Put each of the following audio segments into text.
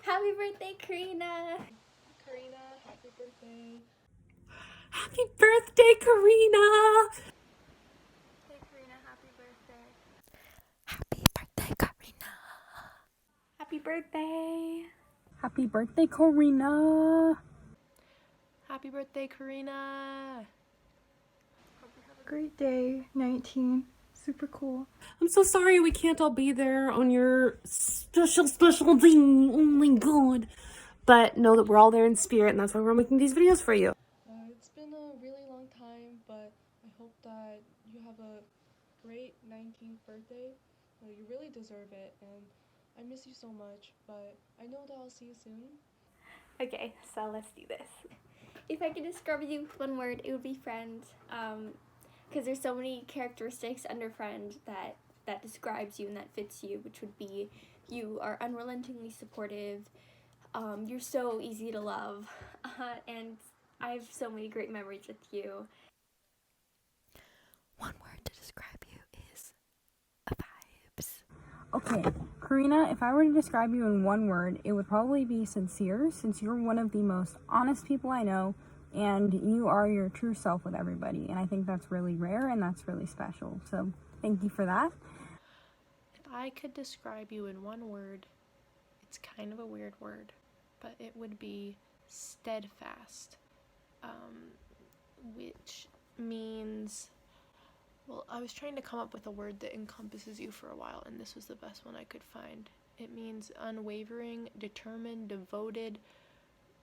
Happy birthday, Corrina! Corrina, happy birthday. Happy birthday, Corrina! Hey, Corrina, happy birthday. Happy birthday, Corrina! Happy birthday! Happy birthday, Corrina! Happy birthday, Corrina. Great day, 19. Super cool. I'm so sorry we can't all be there on your special day. Oh my god. But know that we're all there in spirit, and that's why we're making these videos for you. It's been a really long time, but I hope that you have a great 19th birthday. You really deserve it, and I miss you so much, but I know that I'll see you soon. Okay, so let's do this. If I could describe you with one word, it would be friend. Because there's so many characteristics under friend that describes you and that fits you, which would be you are unrelentingly supportive, you're so easy to love, and I have so many great memories with you. One word to describe you is vibes. Okay, Corrina, if I were to describe you in one word, it would probably be sincere, since you're one of the most honest people I know, and you are your true self with everybody, and I think that's really rare and that's really special. So thank you for that. If I could describe you in one word, it's kind of a weird word, but it would be steadfast, which means, well, I was trying to come up with a word that encompasses you for a while, and this was the best one I could find. It means unwavering, determined, devoted,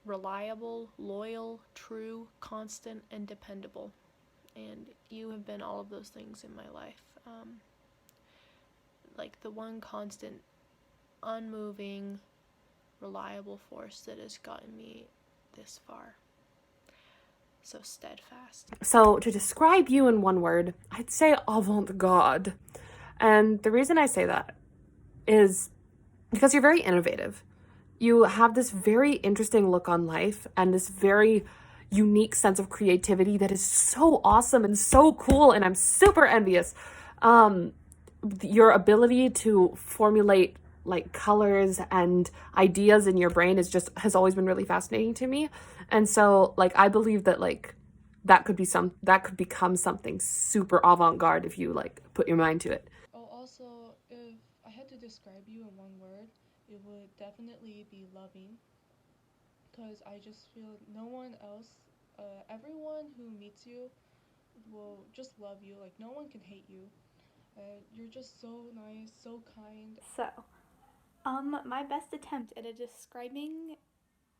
reliable, loyal, true, constant, and dependable. And you have been all of those things in my life. Like the one constant, unmoving, reliable force that has gotten me this far. So steadfast. So to describe you in one word, I'd say avant-garde. And the reason I say that is because you're very innovative. You have this very interesting look on life and this very unique sense of creativity that is so awesome and so cool, and I'm super envious. Your ability to formulate like colors and ideas in your brain has always been really fascinating to me. And so like I believe that like that could become something super avant-garde if you like put your mind to it. Oh, also, if I had to describe you in one word, it would definitely be loving. Because I just feel no one else, everyone who meets you will just love you. Like, no one can hate you. You're just so nice, so kind. So, my best attempt at describing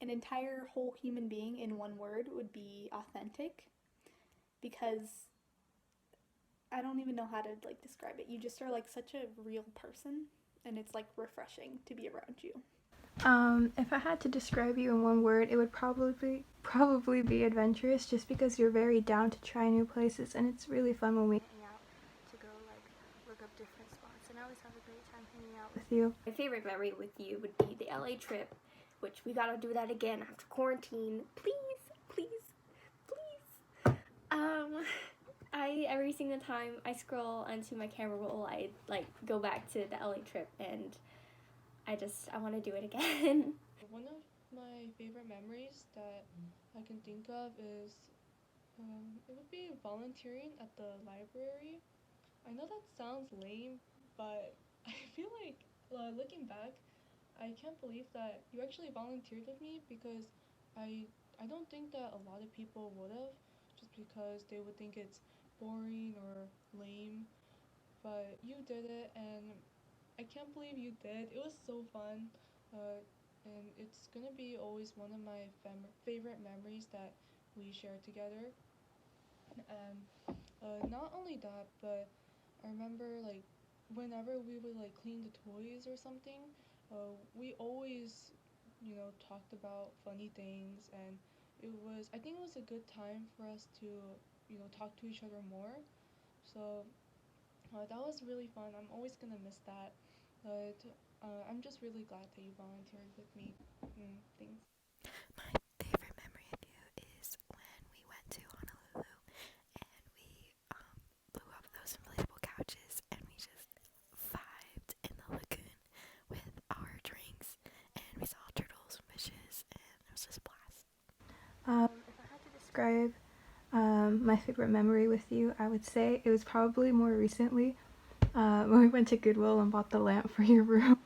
an entire whole human being in one word would be authentic, because I don't even know how to like describe it. You just are like such a real person, and it's like refreshing to be around you. If I had to describe you in one word, it would probably be adventurous, just because you're very down to try new places, and it's really fun when we hang out to go like look up different spots, and I always have a great time hanging out with you. My favorite memory with you would be the LA trip, which we gotta do that again after quarantine. Please. Every single time I scroll onto my camera roll, I like go back to the LA trip, and I want to do it again. One of my favorite memories that I can think of is it would be volunteering at the library. I know that sounds lame, but I feel like looking back, I can't believe that you actually volunteered with me, because I don't think that a lot of people would have, just because they would think it's boring or lame, but you did it, and I can't believe you did. It was so fun, and it's gonna be always one of my favorite memories that we shared together. And not only that, but I remember like whenever we would like clean the toys or something, we always, talked about funny things, and I think it was a good time for us to, talk to each other more. So that was really fun. I'm always gonna miss that. But I'm just really glad that you volunteered with me. Thanks. My favorite memory of you is when we went to Honolulu and we blew up those inflatable couches and we just vibed in the lagoon with our drinks and we saw turtles describe my favorite memory with you, I would say it was probably more recently when we went to Goodwill and bought the lamp for your room.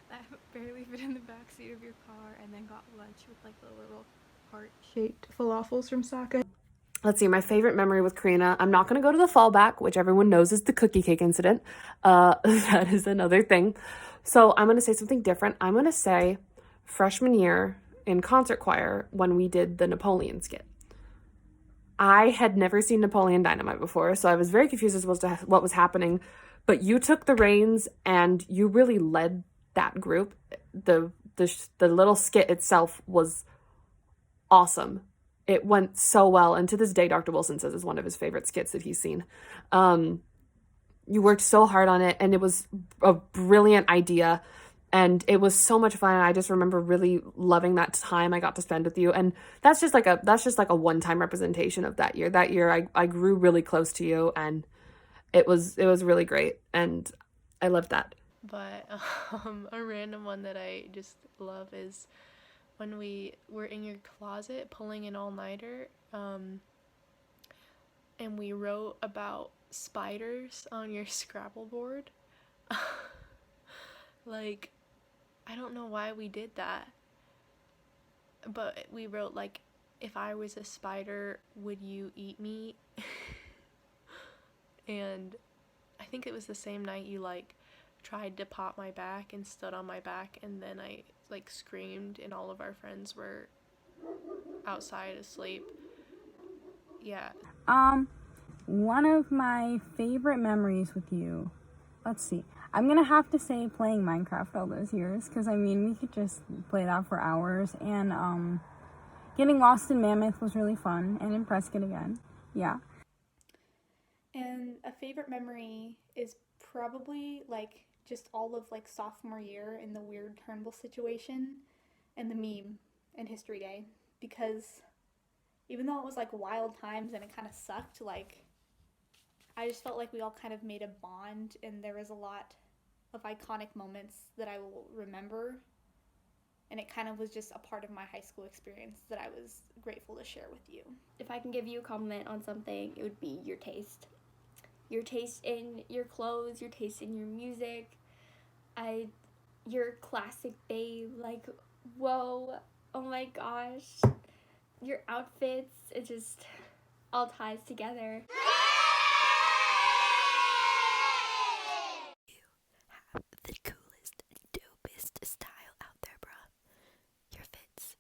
That barely fit in the backseat of your car, and then got lunch with like the little heart-shaped falafels from Saka. Let's see, my favorite memory with Corrina. I'm not going to go to the fallback, which everyone knows is the cookie cake incident. That is another thing. So I'm going to say something different. I'm going to say freshman year in concert choir when we did the Napoleon skit. I had never seen Napoleon Dynamite before, so I was very confused as to what was happening. But you took the reins and you really led that group. The little skit itself was awesome. It went so well, and to this day, Dr. Wilson says it's one of his favorite skits that he's seen. You worked so hard on it, and it was a brilliant idea, and it was so much fun. I just remember really loving that time I got to spend with you, and that's just like a one-time representation of that year. That year, I grew really close to you, and it was really great, and I loved that. But a random one that I just love is when we were in your closet pulling an all-nighter, and we wrote about spiders on your Scrabble board. Like, I don't know why we did that, but we wrote, like, if I was a spider, would you eat me? And I think it was the same night you, like, tried to pop my back and stood on my back, and then I, like, screamed, and all of our friends were outside asleep. Yeah. One of my favorite memories with you, let's see, I'm gonna have to say playing Minecraft all those years, because I mean, we could just play it out for hours, and getting lost in Mammoth was really fun, and in Prescott again. Yeah. And a favorite memory is probably like just all of like sophomore year in the weird Turnbull situation and the meme and History Day, because even though it was like wild times and it kind of sucked, like I just felt like we all kind of made a bond, and there was a lot of iconic moments that I will remember, and it kind of was just a part of my high school experience that I was grateful to share with you. If I can give you a compliment on something, it would be your taste. Your taste in your clothes, your taste in your music. Your classic babe, like, whoa, oh my gosh. Your outfits, it just all ties together. You have the coolest, dopest style out there, bruh. Your fits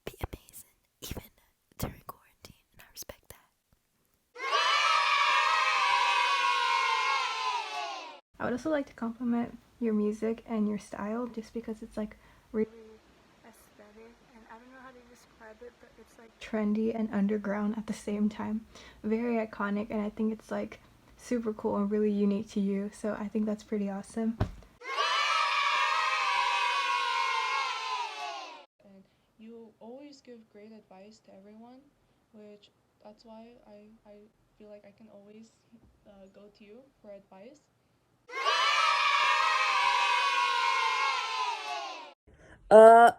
be amazing, even during quarantine, and I respect that. I would also like to compliment your music and your style, just because it's like really aesthetic, and I don't know how to describe it, but it's like trendy and underground at the same time. Very iconic, and I think it's like super cool and really unique to you, so I think that's pretty awesome. And you always give great advice to everyone, which that's why I feel like I can always go to you for advice.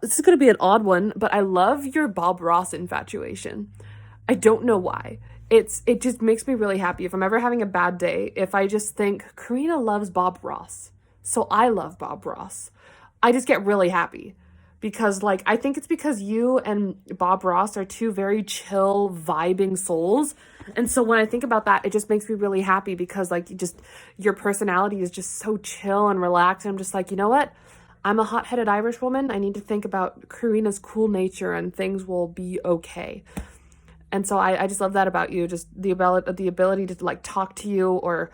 This is gonna be an odd one, but I love your Bob Ross infatuation. I don't know why. It just makes me really happy. If I'm ever having a bad day, if I just think Corrina loves Bob Ross, so I love Bob Ross, I just get really happy. Because, like, I think it's because you and Bob Ross are two very chill, vibing souls. And so when I think about that, it just makes me really happy, because, like, your personality is just so chill and relaxed. And I'm just like, you know what? I'm a hot-headed Irish woman. I need to think about Corrina's cool nature, and things will be okay. And so I just love that about you, just the ability to, like, talk to you or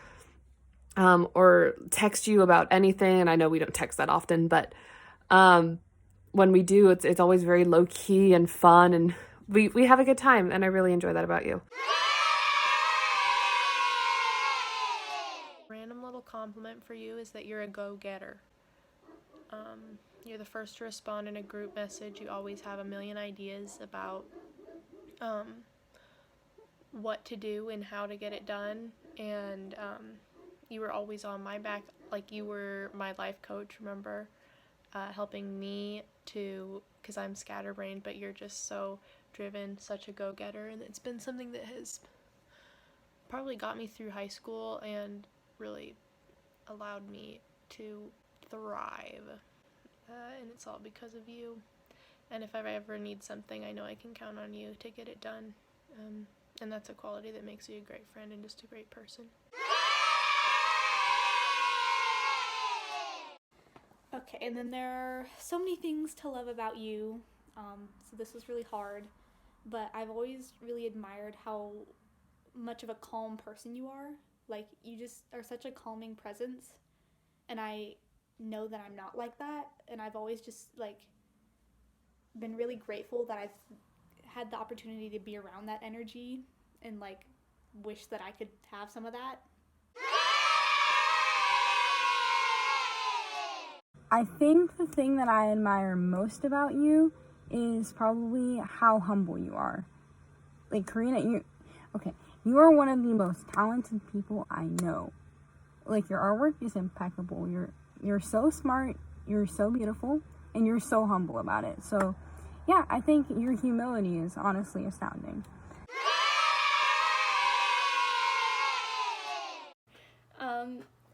text you about anything. And I know we don't text that often, but when we do, it's always very low-key and fun, and we have a good time, and I really enjoy that about you. Random little compliment for you is that you're a go-getter. You're the first to respond in a group message. You always have a million ideas about what to do and how to get it done, and you were always on my back, like you were my life coach, remember? Helping me to, because I'm scatterbrained, but you're just so driven, such a go-getter, and it's been something that has probably got me through high school and really allowed me to thrive. And it's all because of you. And if I ever need something, I know I can count on you to get it done. And that's a quality that makes you a great friend and just a great person. Okay, and then there are so many things to love about you. So this was really hard, but I've always really admired how much of a calm person you are. Like, you just are such a calming presence, and I know that I'm not like that, and I've always just, like, been really grateful that I've had the opportunity to be around that energy and, like, wish that I could have some of that. I think the thing that I admire most about you is probably how humble you are. Like, Corrina, you are one of the most talented people I know. Like, your artwork is impeccable. You're so smart, you're so beautiful, and you're so humble about it. So, yeah, I think your humility is honestly astounding.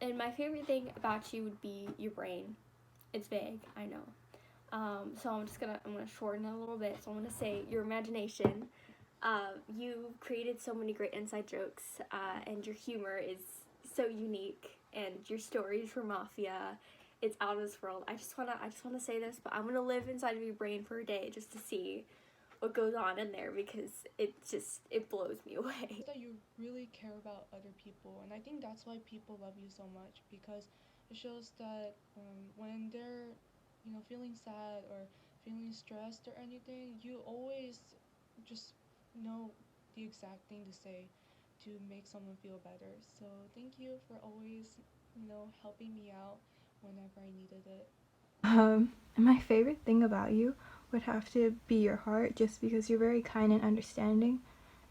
And my favorite thing about you would be your brain. It's vague, I know. So I'm gonna shorten it a little bit. So I'm gonna say your imagination. You created so many great inside jokes, and your humor is so unique, and your stories for Mafia, it's out of this world. I just wanna say this, but I'm gonna live inside of your brain for a day just to see what goes on in there, because it blows me away. That you really care about other people, and I think that's why people love you so much, because it shows that when they're feeling sad or feeling stressed or anything, you always just know the exact thing to say to make someone feel better. So thank you for always helping me out whenever I needed it. My favorite thing about you would have to be your heart, just because you're very kind and understanding,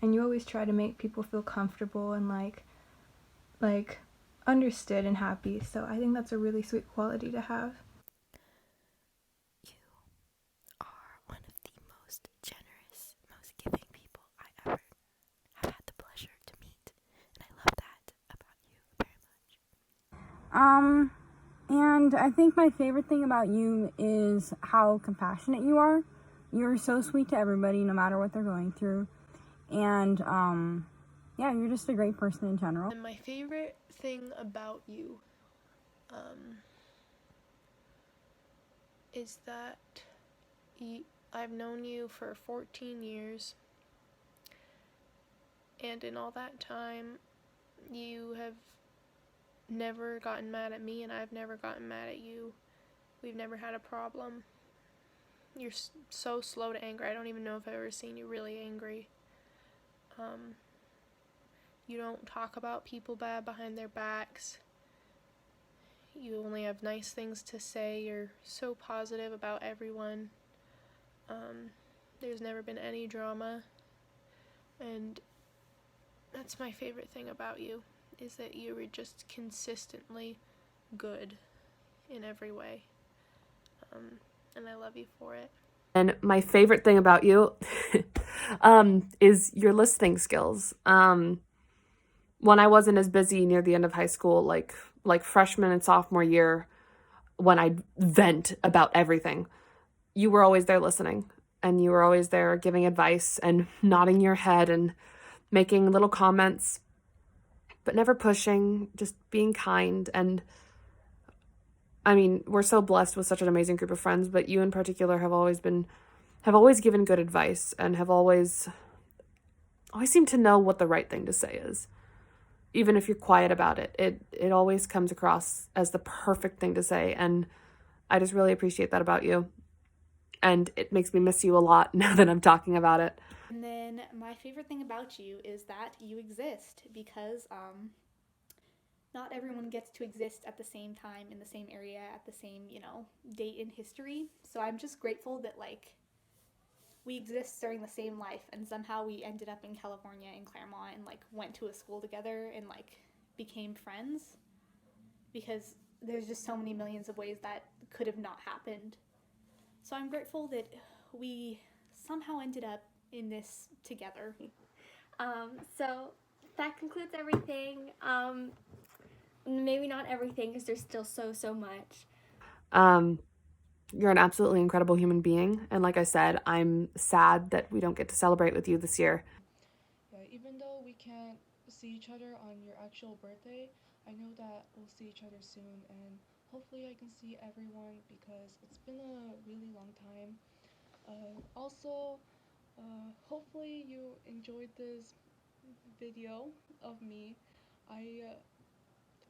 and you always try to make people feel comfortable and like understood and happy. So I think that's a really sweet quality to have. You are one of the most generous, most giving people I ever have had the pleasure to meet, and I love that about you very much. And I think my favorite thing about you is how compassionate you are. You're so sweet to everybody, no matter what they're going through. And, yeah, you're just a great person in general. And my favorite thing about you is that I've known you for 14 years, and in all that time, you have never gotten mad at me, and I've never gotten mad at you. We've never had a problem. You're so slow to anger. I don't even know if I've ever seen you really angry. You don't talk about people bad behind their backs. You only have nice things to say. You're so positive about everyone. There's never been any drama, and that's my favorite thing about you, is that you were just consistently good in every way, and I love you for it. And my favorite thing about you is your listening skills. When I wasn't as busy near the end of high school, like freshman and sophomore year, when I'd vent about everything, you were always there listening, and you were always there giving advice and nodding your head and making little comments, but never pushing, just being kind. And I mean, we're so blessed with such an amazing group of friends, but you in particular have always given good advice, and have always seemed to know what the right thing to say is. Even if you're quiet about it, it always comes across as the perfect thing to say, and I just really appreciate that about you. And it makes me miss you a lot now that I'm talking about it. And then my favorite thing about you is that you exist, because not everyone gets to exist at the same time in the same area at the same, date in history. So I'm just grateful that, like, we exist during the same life, and somehow we ended up in California, in Claremont, and, like, went to a school together and, like, became friends, because there's just so many millions of ways that could have not happened. So I'm grateful that we somehow ended up in this together. So that concludes everything. Maybe not everything because there's still so much. You're an absolutely incredible human being. And like I said, I'm sad that we don't get to celebrate with you this year. Yeah, even though we can't see each other on your actual birthday, I know that we'll see each other soon, and hopefully I can see everyone because it's been a really long time. Also, hopefully you enjoyed this video of me. I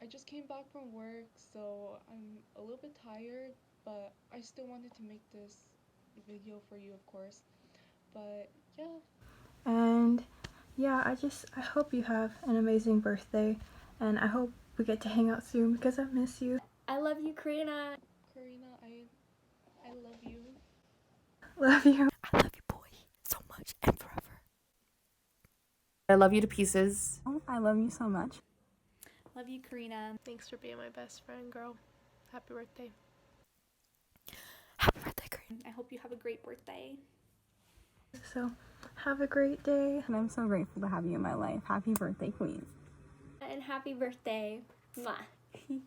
just came back from work, so I'm a little bit tired, but I still wanted to make this video for you, of course. But yeah. And yeah, I hope you have an amazing birthday, and I hope we get to hang out soon because I miss you. I love you, Corrina. Corrina, I love you. Love you. I love you, boy, so much and forever. I love you to pieces. Oh, I love you so much. Love you, Corrina. Thanks for being my best friend, girl. Happy birthday. Happy birthday, Corrina. I hope you have a great birthday. So, have a great day. And I'm so grateful to have you in my life. Happy birthday, Queen. And happy birthday. Mwah.